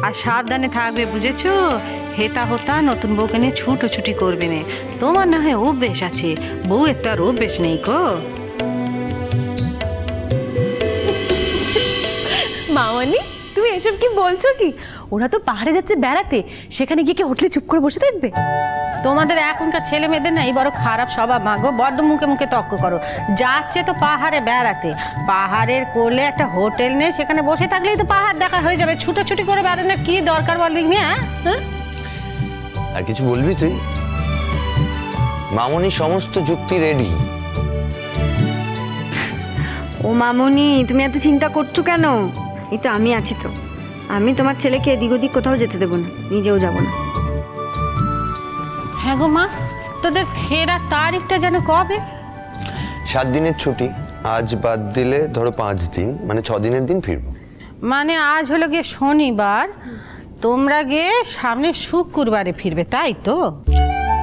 আর সাবধানে থাকবে, বুঝেছো? হেতা হোতা নতুন বউকে নিয়ে ছুটোছুটি করবে না। তোমার না হয় অভ্যেস আছে, বউয়ের তো আর অভ্যেস নেই গো। মামনি, তুমি এসব কি বলছো কি? ওরা তো পাহাড়ে যাচ্ছে বেড়াতে, সেখানে গিয়ে কি হোটেলে চুপ করে বসে থাকবে? তোমাদের এখনকার ছেলে মেয়েদের না এই বড় খারাপ স্বভাব মাগো, বড্ড মুখে মুখে তর্ক করো। যাচ্ছে তো পাহাড়ে বেড়াতে, পাহাড়ের কোলে একটা হোটেল নেই, সেখানে বসে থাকলেই তো পাহাড় দেখা হয়ে যাবে। ছুটোছুটি করে বেড়ানোর কি দরকার বল দেখি? হ্যাঁ, আর কিছু বলবি তুই? মামনি সমস্ত যুক্তি রেডি। ও মামনি, তুমি এত চিন্তা করছো কেন? এই তো আমি আছি তো। আমি তোমার ছেলেকে এদিক ওদিক কোথাও যেতে দেবো না, নিজেও যাবো না। হ্যাঁ গো মা, তোদের ফেরার তারিখটা যেন কবে? 7 দিনের ছুটি, আজ বাদ দিলে ধরো 5 দিন, মানে 6 দিনের দিন ফিরবো। মানে আজ হলো গিয়ে শনিবার, তোমরা গিয়ে সামনে শুক্রবারে ফিরবে, তাই তো?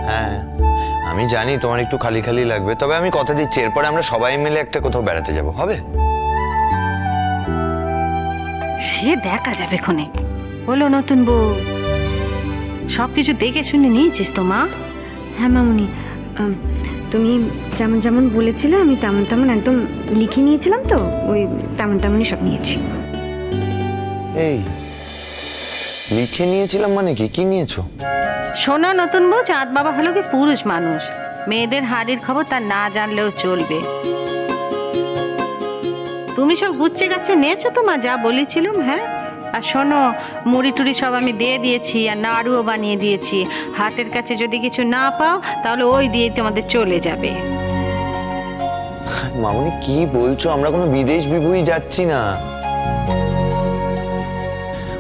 হ্যাঁ, আমি জানি তোমার একটু খালি খালি লাগবে, তবে আমি কথা দিচ্ছি এরপরে আমরা সবাই মিলে একটা কোথাও বেড়াতে যাব, হবে? সে দেখা যাবে ক্ষণে। হলো নতুন বউ, সব কিছু দেখে শুনে নিয়েছিস তো মা? হ্যাঁ মামনি, তুমি যেমন যেমন বলেছিলে আমি তেমন তেমন একদম লিখে নিয়েছিলাম তো, ওই তেমন তেমনই সব নিয়েছি। এই লিখে নিয়েছিলাম মানে কি? কি নিয়েছো? শোনো নতুন বউ, চাঁদ বাবা হলো কি পুরুষ মানুষ, মেয়েদের হাড়ির খবর তার না জানলেও চলবে। তুমি সব গুচ্ছে গাচ্ছে নিয়েছো তো মা, যা বলেছিলাম? হ্যাঁ, আর শোনো, মুড়ি টুড়ি সব আমি দিয়ে দিয়েছি, আর নাড়ুও বানিয়ে দিয়েছি। হাতের কাছে যদি কিছু না পাও তাহলে ওই দিয়ে তোমাদের চলে যাবে। মামনি কি বলছো? আমরা কোনো বিদেশ বিভুই যাচ্ছি না,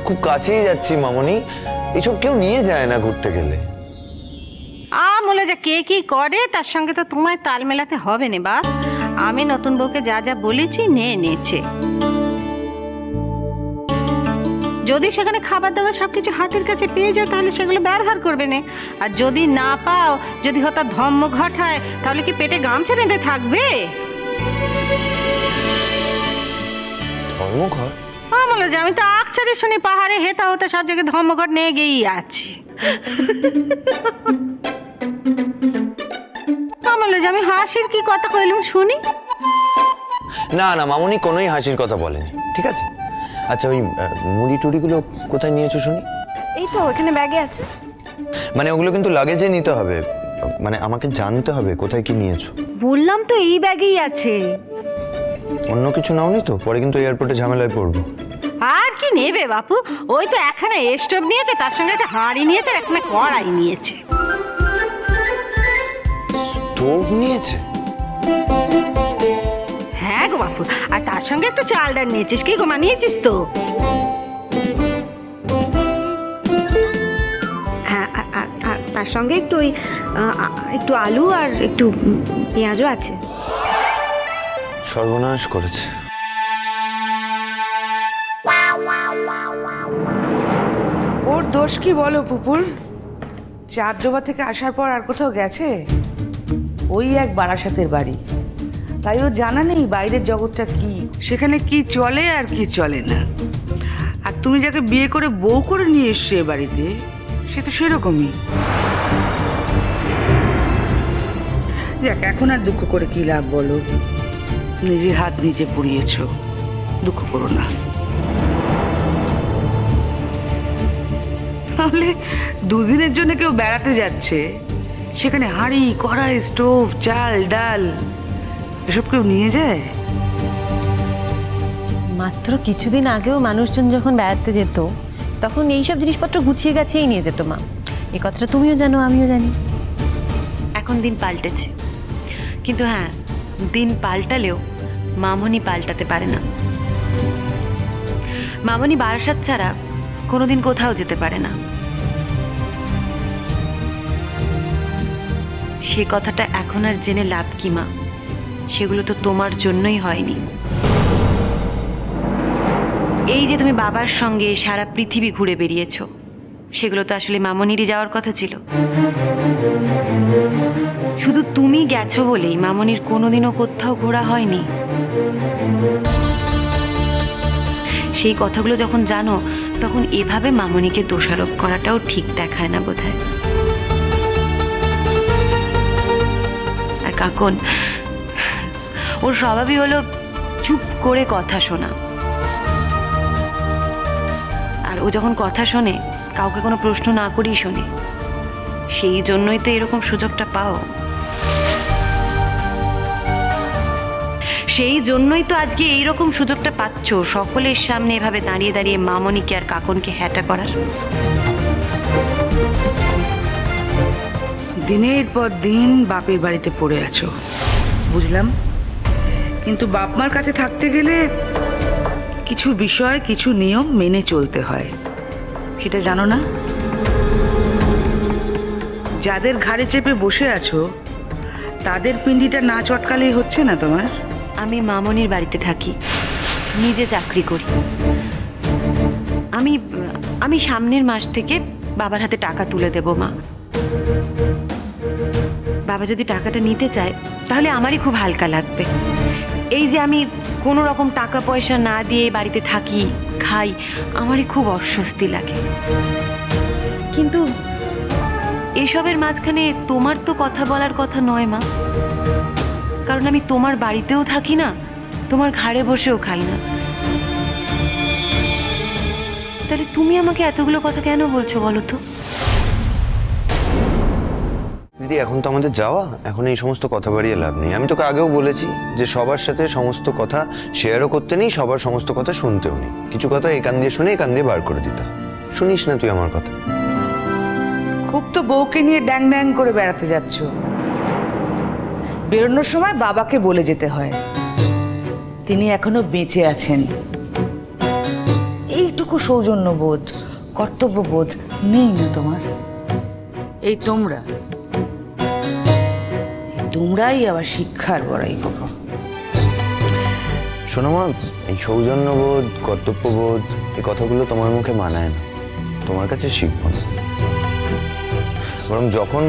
খুব কাছেই যাচ্ছি মামনি। এসব কেউ নিয়ে যায় না ঘুরতে গেলে। বলে যে কে কি করে তার সঙ্গে তো তোমায় তাল মেলাতে হবে না বা। আমি নতুন বউকে যা যা বলেছি নিয়েছে। যদি সেখানে খাবার দাবার সবকিছু হাতের কাছে পেয়ে যাও তাহলে সেগুলো ব্যবহার করবে না, আর যদি না পাও, যদি হঠাৎ ধর্মঘট হয়, তাহলে কি পেটে গামছা বেঁধে থাকবে? ধর্মঘট? বলে যে আমি তো আকছারে শুনি পাহাড়ে হেতা হতে সব জায়গায় ধর্মঘট নিয়ে গিয়েই আছি। বলে যে আমি হাসির কি কথা কইলাম শুনি? না না মামনি কোনোই হাসির কথা বলেনি, ঠিক আছে? আচ্ছা ওই মুড়ি টুড়িগুলো কোথায় নিয়েছো শুনি? এই তো এখানে ব্যাগে আছে। মানে ওগুলো কিন্তু লাগেজে নিতে হবে, মানে আমাকে জানতে হবে কোথায় কি নিয়েছো। বললাম তো এই ব্যাগেই আছে। অন্য কিছু নাওনি তো? পরে কিন্তু এয়ারপোর্টে ঝামেলায় পড়বো। আর কি নেবে বাপু? ওই তো একখানা স্টোভ নিয়েছে, তার সঙ্গে একটা হাঁড়ি নিয়েছে, আর একখানা কড়াই নিয়েছে। স্টোভ নিয়েছে? হ্যাঁ গো বাপু, আর তার সঙ্গে একটু চাল ডাল নিয়েছিস। কি গো মানিয়েছিস তো? হ্যাঁ, আর তার সঙ্গে একটু ওই একটু আলু আর একটু পেঁয়াজও আছে। সর্বনাশ করেছে। ওর দোষ কি বলো পুপুল? চাঁদডোবা থেকে আসার পর আর কোথাও গেছে? ওই এক বারাসাতের বাড়ি, তাই ও জানা নেই বাইরের জগৎটা কি, সেখানে কি চলে আর কি চলে না। আর তুমি যাকে বিয়ে করে বউ করে নিয়ে এসছো এ বাড়িতে, সে তো সেরকমই। যাক, এখন আর দুঃখ করে কি লাভ বলো? নিজের হাত নিজে পুড়িয়েছো, দুঃখ করো না। তাহলে দুদিনের জন্য কেউ বেড়াতে যাচ্ছে, সেখানে হাঁড়ি কড়াই স্টোভ চাল ডাল এসব কেউ নিয়ে যায়? মাত্র কিছুদিন আগেও মানুষজন যখন বেড়াতে যেত তখন এইসব জিনিসপত্র গুছিয়ে গাছিয়েই নিয়ে যেত মা। এই কথাটা তুমিও জানো, আমিও জানি। এখন দিন পাল্টেছে, কিন্তু হ্যাঁ, দিন পাল্টালেও মামনি পাল্টাতে পারে না। মামনি বারাসাত ছাড়া কোনোদিন কোথাও যেতে পারে না। সে কথাটা এখন আর জেনে লাভ কি মা? সেগুলো তো তোমার জন্যই হয়নি। এই যে তুমি বাবার সঙ্গে সারা পৃথিবী ঘুরে বেরিয়েছো, সেগুলো তো আসলে মামনিরই যাওয়ার কথা ছিল। শুধু তুমি গেছো বলেই মামনির কোনোদিনও কোথাও ঘোরা হয়নি। সেই কথাগুলো যখন জানো তখন এভাবে মামনিকে দোষারোপ করাটাও ঠিক দেখায় না বোধহয়। আর কাকন, ওর স্বভাবই হলো চুপ করে কথা শোনা। আর ও যখন কথা শোনে কাউকে কোনো প্রশ্ন না করেই শোনে। সেই জন্যই তো এরকম সুযোগটা পাও। সেই জন্যই তো আজকে এইরকম সুযোগটা পাচ্ছ সকলের সামনে এভাবে দাঁড়িয়ে দাঁড়িয়ে মামনিকে আর কাকনকে হ্যাটা করার। দিনের পর দিন বাপের বাড়িতে পড়ে আছো, বুঝলাম, কিন্তু বাপ মার কাছে থাকতে গেলে কিছু বিষয় কিছু নিয়ম মেনে চলতে হয়, সেটা জানো না? যাদের ঘাড়ে চেপে বসে আছো তাদের পিণ্ডিটা না চটকালেই হচ্ছে না তোমার। আমি মামনির বাড়িতে থাকি, নিজে চাকরি করি। আমি সামনের মাস থেকে বাবার হাতে টাকা তুলে দেব মা। বাবা যদি টাকাটা নিতে চায় তাহলে আমারই খুব হালকা লাগবে। এই যে আমি কোনো রকম টাকা পয়সা না দিয়ে বাড়িতে থাকি খাই, আমারই খুব অস্বস্তি লাগে। কিন্তু এসবের মাঝখানে তোমার তো কথা বলার কথা নয় মা, কারণ আমি তোমার বাড়িতেও থাকি না, তোমার ঘাড়ে বসেও খাই না। তাহলে তুমি আমাকে এতগুলো কথা কেন বলছো বলো তো? দিদি, এখন তো আমাদের যাওয়া, এখন এই সমস্ত কথা বাড়িয়ে লাভ নেই। আমি তোকে আগেও বলেছি যে সবার সাথে সমস্ত কথা শেয়ারও করতে নেই, সবার সমস্ত কথা শুনতেও নেই। কিছু কথা এই কান দিয়ে শুনে এই কান দিয়ে বার করে দিতে। শুনিস না তুই আমার কথা? খুব তো বউকে নিয়ে ড্যাং ড্যাং করে বেড়াতে যাচ্ছ। বেরোনোর সময় বাবাকে বলে যেতে হয় তিনি এখনো বেঁচে আছেন। এইটুকু সৌজন্যবোধ, কর্তব্যবোধ নেই না তোমার? এই তোমরাই আবার শিক্ষার বড়াই করো। শোনো মা, এই সৌজন্যবোধ, কর্তব্যবোধ, এই কথাগুলো তোমার মুখে মানায় না, তোমার কাছে শিখবো না। বরং যখন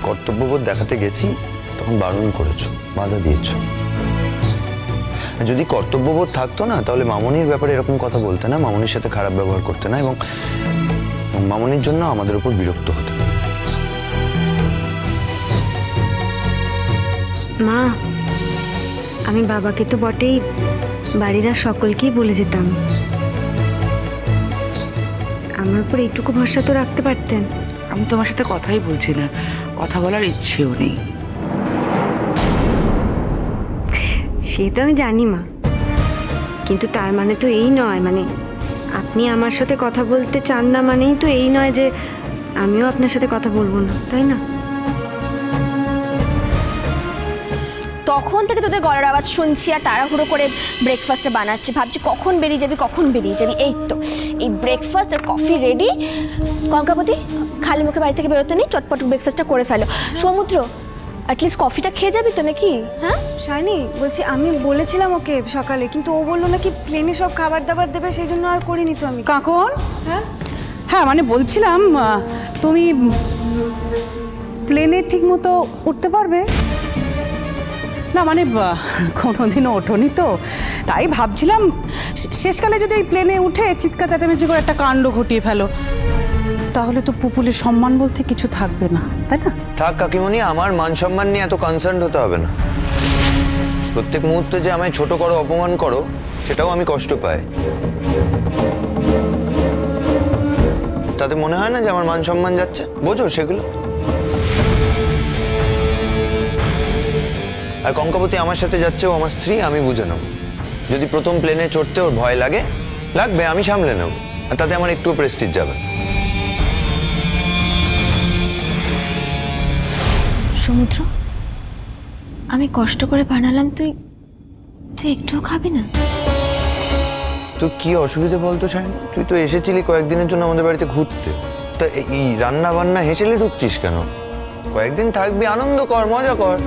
কর্তব্যবোধ দেখাতে গেছি তখন বারণ করেছো, বাধা দিয়েছো। যদি কর্তব্যবোধ থাকতো না তাহলে মামনির ব্যাপারে এরকম কথা বলতে না, মামনির সাথে খারাপ ব্যবহার করতে না, এবং মামনির জন্য আমাদের উপর বিরক্ত হতে। মা, আমি বাবাকে তো বটেই বাড়ির আর সকলকেই বলে যেতাম। আমার উপর এইটুকু ভরসা তো রাখতে পারতেন। আমি তোমার সাথে কথাই বলছি না, কথা বলার ইচ্ছেও নেই। সেই তো আমি জানি মা, কিন্তু তার মানে তো এই নয়, মানে আপনি আমার সাথে কথা বলতে চান না মানেই তো এই নয় যে আমিও আপনার সাথে কথা বলবো না, তাই না? তখন থেকে তোদের গলার আওয়াজ শুনছি আর তাড়াহুড়ো করে ব্রেকফাস্টটা বানাচ্ছি, ভাবছি কখন বেরিয়ে যাবি। এই তো এই ব্রেকফাস্ট আর কফি রেডি। কঙ্কাপতি, খালি মুখে বাড়ি থেকে বেরোতে নেই, চটপট ব্রেকফাস্টটা করে ফেলো। সমুদ্র, অ্যাটলিস্ট কফিটা খেয়ে যাবি তো নাকি? হ্যাঁ শাইনি, বলছি আমি বলেছিলাম ওকে সকালে, কিন্তু ও বললো নাকি প্লেনে সব খাবার দাবার দেবে, সেই জন্য আর করিনি তো আমি। কাকন, হ্যাঁ হ্যাঁ মানে বলছিলাম তুমি প্লেনে ঠিক মতো উঠতে পারবে না? মানে কোনোদিনও ওঠোনি তো, তাই ভাবছিলাম শেষকালে যদি এই প্লেনে উঠে চিৎকার চেঁচামেচি করে একটা কাণ্ড ঘটিয়ে ফেলো, তাহলে তো পুপুলের সম্মান বলতে কিছু থাকবে না, তাই না? থাক কাকিমণি, আমার মান সম্মান নিয়ে এত কনসার্ন হতে হবে না। প্রত্যেক মুহূর্তে যে আমায় ছোট করো, অপমান করো, সেটাও আমি কষ্ট পাই। তাতে মনে হয় না যে আমার মান সম্মান যাচ্ছে? বোঝো সেগুলো। আর কঙ্কাবতী আমার সাথে যাচ্ছে, ও আমার স্ত্রী, আমি বুঝে নেব। যদি প্রথম প্লেনে চড়তে ওর ভয় লাগবে, আমি সামলে নেব, আর তাতে আমার একটুও প্রেস্টিজ যাবে। সমুদ্র, আমি কষ্ট করে বানালাম, তুই একটুও খাবি না? তো কি অসুবিধা বলতো শাইনি? তুই তো এসেছিলি কয়েকদিনের জন্য আমাদের বাড়িতে ঘুরতে, তা এই রান্না বান্না হেসেলে ঢুকছিস কেন? কয়েকদিন থাকবি, আনন্দ কর, মজা কর,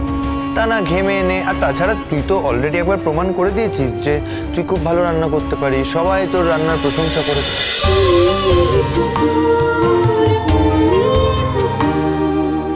তা না ঘেমে নে। আর তাছাড়া তুই তো অলরেডি একবার প্রমাণ করে দিয়েছিস যে তুই খুব ভালো রান্না করতে পারিস, সবাই তোর রান্নার প্রশংসা করেছে।